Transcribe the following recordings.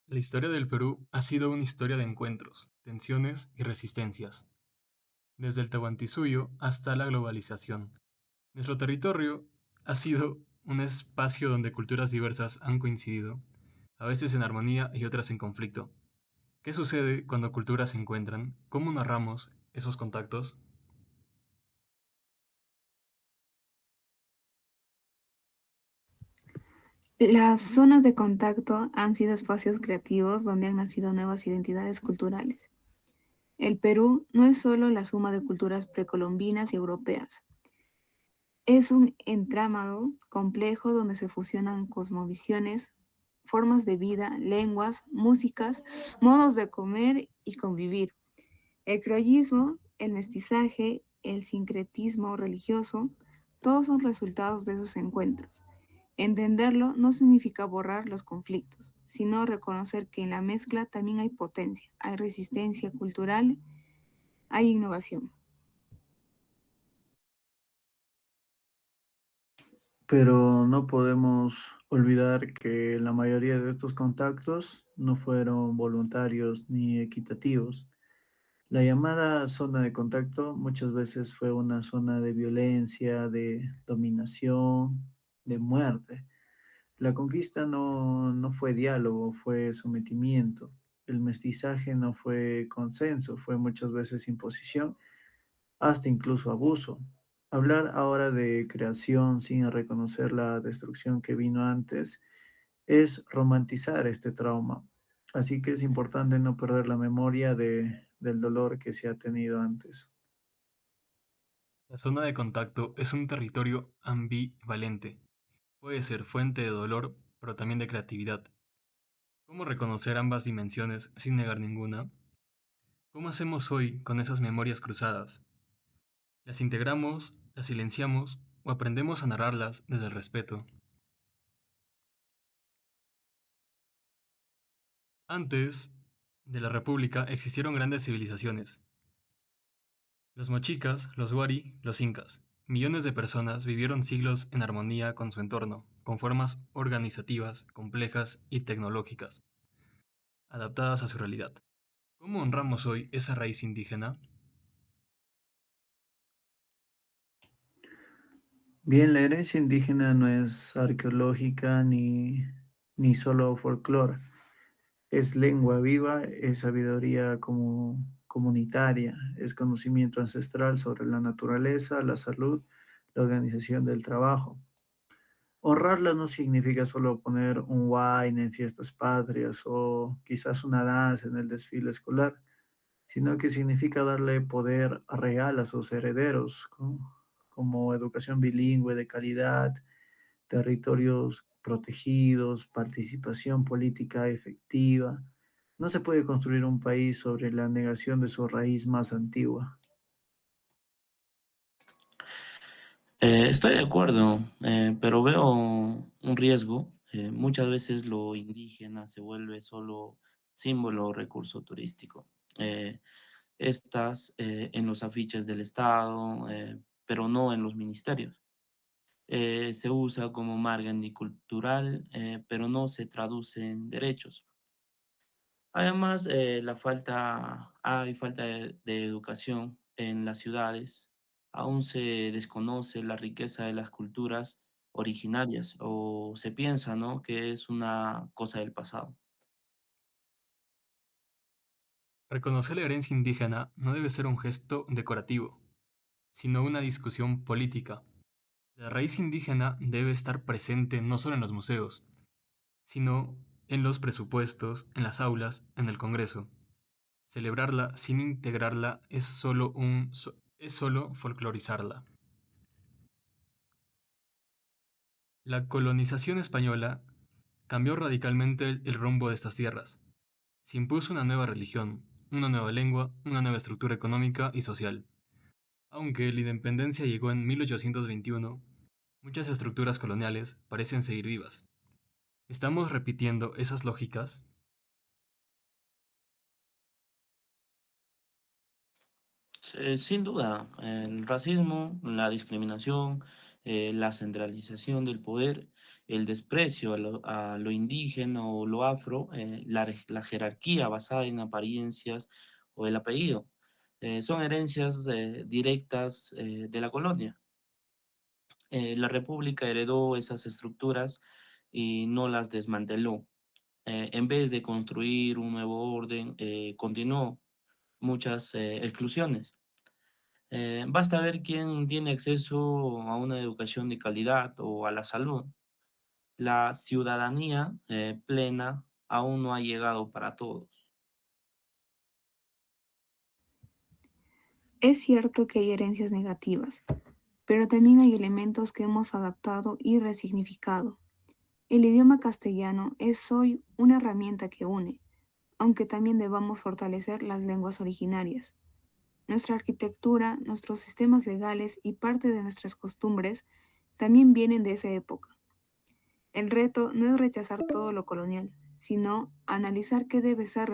La historia del Perú ha sido una historia de encuentros, tensiones y resistencias, desde el Tahuantinsuyo hasta la globalización. Nuestro territorio ha sido un espacio donde culturas diversas han coincidido, a veces en armonía y otras en conflicto. ¿Qué sucede cuando culturas se encuentran? ¿Cómo narramos esos contactos? Las zonas de contacto han sido espacios creativos donde han nacido nuevas identidades culturales. El Perú no es solo la suma de culturas precolombinas y europeas, es un entramado complejo donde se fusionan cosmovisiones, formas de vida, lenguas, músicas, modos de comer y convivir. El criollismo, el mestizaje, el sincretismo religioso, todos son resultados de esos encuentros. Entenderlo no significa borrar los conflictos, sino reconocer que en la mezcla también hay potencia, hay resistencia cultural, hay innovación. Pero no podemos olvidar que la mayoría de estos contactos no fueron voluntarios ni equitativos. La llamada zona de contacto muchas veces fue una zona de violencia, de dominación, de muerte. La conquista no fue diálogo, fue sometimiento. El mestizaje no fue consenso, fue muchas veces imposición, hasta incluso abuso. Hablar ahora de creación sin reconocer la destrucción que vino antes es romantizar este trauma. Así que es importante no perder la memoria del dolor que se ha tenido antes. La zona de contacto es un territorio ambivalente. Puede ser fuente de dolor, pero también de creatividad. ¿Cómo reconocer ambas dimensiones sin negar ninguna? ¿Cómo hacemos hoy con esas memorias cruzadas? ¿Las integramos, las silenciamos o aprendemos a narrarlas desde el respeto? Antes de la República existieron grandes civilizaciones: los mochicas, los wari, los incas. Millones de personas vivieron siglos en armonía con su entorno, con formas organizativas, complejas y tecnológicas, adaptadas a su realidad. ¿Cómo honramos hoy esa raíz indígena? Bien, la herencia indígena no es arqueológica ni solo folclore. Es lengua viva, es sabiduría como comunitaria, es conocimiento ancestral sobre la naturaleza, la salud, la organización del trabajo. Honrarla no significa solo poner un wine en fiestas patrias o quizás una danza en el desfile escolar, sino que significa darle poder real a sus herederos, como educación bilingüe de calidad, territorios protegidos, participación política efectiva. No se puede construir un país sobre la negación de su raíz más antigua. Estoy de acuerdo, pero veo un riesgo. Muchas veces lo indígena se vuelve solo símbolo o recurso turístico. Estas en los afiches del Estado, pero no en los ministerios. Se usa como marketing cultural, pero no se traduce en derechos. Además, hay falta de educación en las ciudades. Aún se desconoce la riqueza de las culturas originarias o se piensa, ¿no?, que es una cosa del pasado. Reconocer la herencia indígena no debe ser un gesto decorativo, sino una discusión política. La raíz indígena debe estar presente no solo en los museos, sino en los presupuestos, en las aulas, en el Congreso. Celebrarla sin integrarla es solo folclorizarla. La colonización española cambió radicalmente el rumbo de estas tierras. Se impuso una nueva religión, una nueva lengua, una nueva estructura económica y social. Aunque la independencia llegó en 1821, muchas estructuras coloniales parecen seguir vivas. ¿Estamos repitiendo esas lógicas? Sin duda, el racismo, la discriminación, la centralización del poder, el desprecio a lo indígena o lo afro, la jerarquía basada en apariencias o el apellido. Son herencias directas de la colonia. La República heredó esas estructuras y no las desmanteló. En vez de construir un nuevo orden, continuó muchas exclusiones. Basta ver quién tiene acceso a una educación de calidad o a la salud. La ciudadanía plena aún no ha llegado para todos. Es cierto que hay herencias negativas, pero también hay elementos que hemos adaptado y resignificado. El idioma castellano es hoy una herramienta que une, aunque también debamos fortalecer las lenguas originarias. Nuestra arquitectura, nuestros sistemas legales y parte de nuestras costumbres también vienen de esa época. El reto no es rechazar todo lo colonial, sino analizar qué debe ser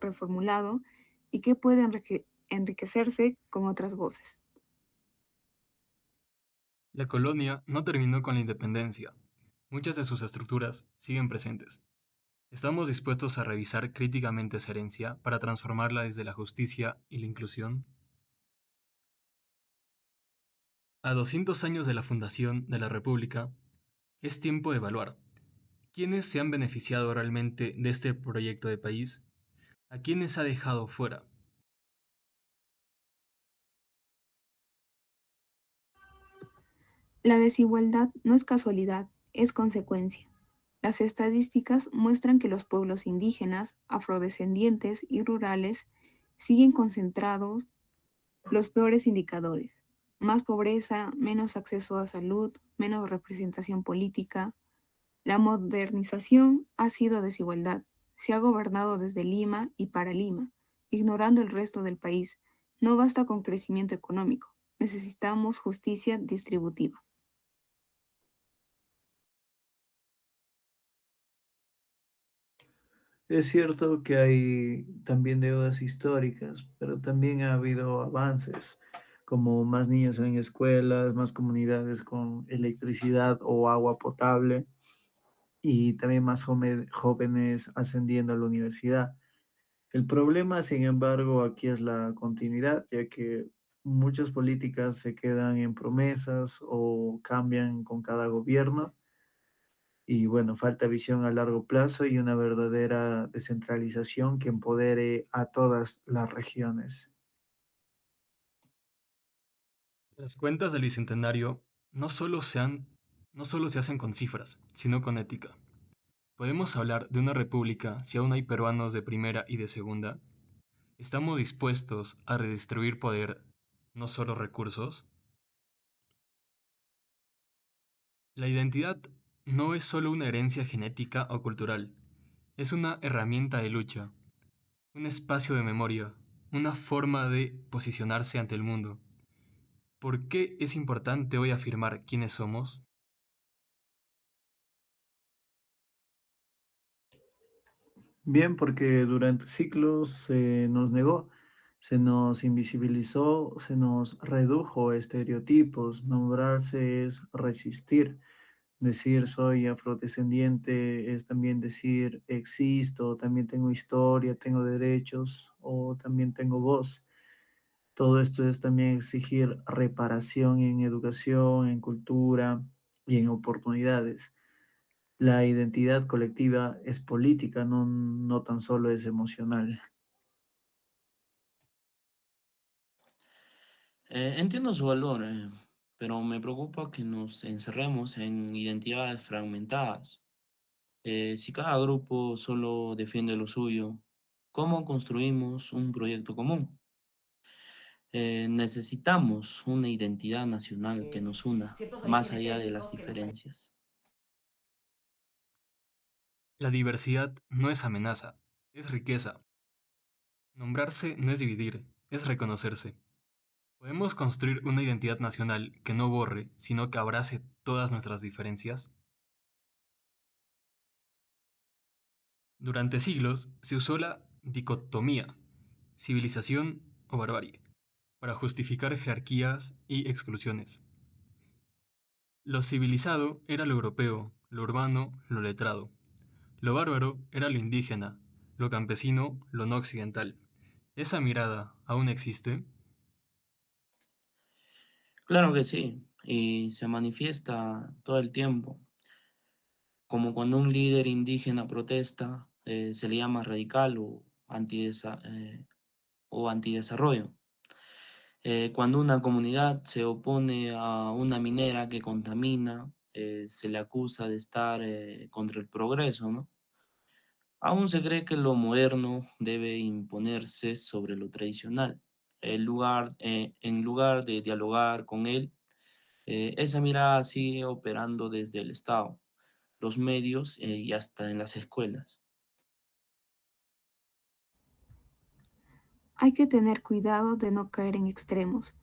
reformulado y qué puede enriquecerse con otras voces. La colonia no terminó con la independencia. Muchas de sus estructuras siguen presentes. ¿Estamos dispuestos a revisar críticamente esa herencia para transformarla desde la justicia y la inclusión? A 200 años de la fundación de la República, es tiempo de evaluar quiénes se han beneficiado realmente de este proyecto de país, a quiénes ha dejado fuera. La desigualdad no es casualidad, es consecuencia. Las estadísticas muestran que los pueblos indígenas, afrodescendientes y rurales siguen concentrados los peores indicadores. Más pobreza, menos acceso a salud, menos representación política. La modernización ha sido desigualdad. Se ha gobernado desde Lima y para Lima, ignorando el resto del país. No basta con crecimiento económico. Necesitamos justicia distributiva. Es cierto que hay también deudas históricas, pero también ha habido avances, como más niños en escuelas, más comunidades con electricidad o agua potable y también más jóvenes ascendiendo a la universidad. El problema, sin embargo, aquí es la continuidad, ya que muchas políticas se quedan en promesas o cambian con cada gobierno. Y bueno, falta visión a largo plazo y una verdadera descentralización que empodere a todas las regiones. Las cuentas del Bicentenario no solo se hacen con cifras, sino con ética. ¿Podemos hablar de una república si aún hay peruanos de primera y de segunda? ¿Estamos dispuestos a redistribuir poder, no solo recursos? La identidad no es solo una herencia genética o cultural, es una herramienta de lucha, un espacio de memoria, una forma de posicionarse ante el mundo. ¿Por qué es importante hoy afirmar quiénes somos? Bien, porque durante siglos se nos negó, se nos invisibilizó, se nos redujo a estereotipos. Nombrarse es resistir. Decir soy afrodescendiente es también decir existo, también tengo historia, tengo derechos o también tengo voz. Todo esto es también exigir reparación en educación, en cultura y en oportunidades. La identidad colectiva es política, no tan solo es emocional. Entiendo su valor, pero me preocupa que nos encerremos en identidades fragmentadas. Si cada grupo solo defiende lo suyo, ¿cómo construimos un proyecto común? Necesitamos una identidad nacional que nos una, ciertos más orígenes allá de las étnicos que nos diferencias. La diversidad no es amenaza, es riqueza. Nombrarse no es dividir, es reconocerse. ¿Podemos construir una identidad nacional que no borre, sino que abrace todas nuestras diferencias? Durante siglos se usó la dicotomía, civilización o barbarie, para justificar jerarquías y exclusiones. Lo civilizado era lo europeo, lo urbano, lo letrado. Lo bárbaro era lo indígena, lo campesino, lo no occidental. ¿Esa mirada aún existe? Claro que sí, y se manifiesta todo el tiempo, como cuando un líder indígena protesta, se le llama radical o antidesarrollo. Cuando una comunidad se opone a una minera que contamina, se le acusa de estar contra el progreso, ¿no? Aún se cree que lo moderno debe imponerse sobre lo tradicional. En lugar de dialogar con él, esa mirada sigue operando desde el Estado, los medios y hasta en las escuelas. Hay que tener cuidado de no caer en extremos.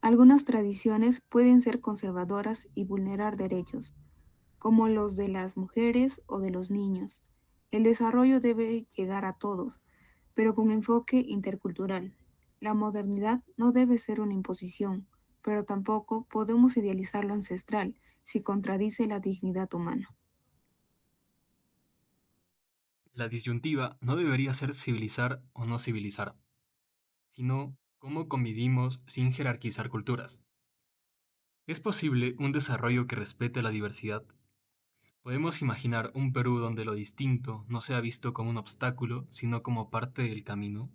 Algunas tradiciones pueden ser conservadoras y vulnerar derechos, como los de las mujeres o de los niños. El desarrollo debe llegar a todos, pero con enfoque intercultural. La modernidad no debe ser una imposición, pero tampoco podemos idealizar lo ancestral si contradice la dignidad humana. La disyuntiva no debería ser civilizar o no civilizar, sino cómo convivimos sin jerarquizar culturas. ¿Es posible un desarrollo que respete la diversidad? ¿Podemos imaginar un Perú donde lo distinto no sea visto como un obstáculo, sino como parte del camino?